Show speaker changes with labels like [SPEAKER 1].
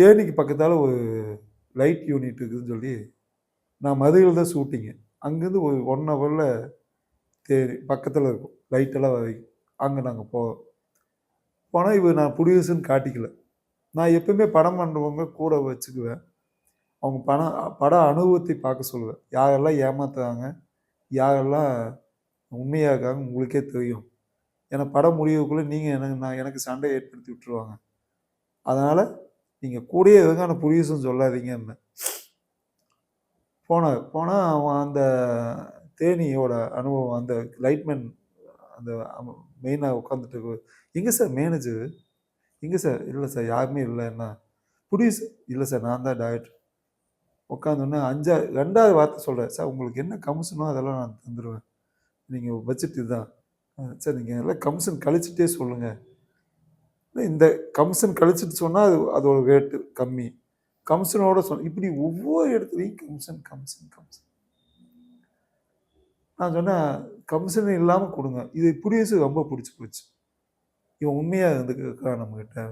[SPEAKER 1] தேனிக்கு பக்கத்தால ஒரு light unit இருக்குதுன்னு சொல்லி, நான் மதுரையில தான் ஷூட்டிங்கு. அங்கேருந்து ஒரு 1 ஹவர்ல தேனி பக்கத்துல இருக்கும். லைட்டெல்லாம் அங்க நாங்க போனா நான் ப்ரொடியூசர்ன்னு காட்டிக்கல. நான் எப்பவுமே படம் பண்றவங்க கூட வச்சுக்குவேன். அவங்க பட அனுபவத்தை பார்க்க சொல்லுவேன். யாரெல்லாம் ஏமாத்துறாங்க, யாரெல்லாம் உண்மையா இருக்காங்கன்னு உங்களுக்கே தெரியும். ஏன்னா படம் முடியறதுக்குள்ள நீங்க எனக்கு சண்டை ஏற்படுத்தி விட்டுருவாங்க. அதனால நீங்க கூடயே இருங்க. ஆனா ப்ரொடியூசர்ன்னு சொல்லாதீங்கன்னேன். போனா அவன் அந்த தேனியோட அனுபவம் அந்த லைட்மேன் அந்த மெயினா உட்காந்துட்டு, "எங்க சார் மேனேஜரு? எங்க சார்?" "இல்ல சார் யாருமே இல்ல." "என்ன?" "ப்ரொடியூசர்?" "இல்ல சார் நான் தான் டைரக்டர்." உட்காந்தோனே 2வது வார்த்தை சொல்றாரு, "சார் உங்களுக்கு என்ன கமிஷனோ அதெல்லாம் நான் தந்துருவேன். நீங்க பட்ஜெட் இதுதான்." "சார் நீங்க எல்லாம் கமிஷன் கழிச்சுட்டே சொல்லுங்க." இந்த கமிஷன் கழிச்சுட்டு சொன்னா அதோட ரேட்டு கம்மி. கமிஷனோட இப்படி ஒவ்வொரு இடத்துலயும் கமிஷன், கமிஷன், கமிஷன். நான் சொன்னேன், "கமிஷன் இல்லாம குடுங்க." இது ப்ரொடியூசருக்கு ரொம்ப புடிச்சு போச்சு. இவன் உண்மையா இருந்துருக்கான் நம்மகிட்ட.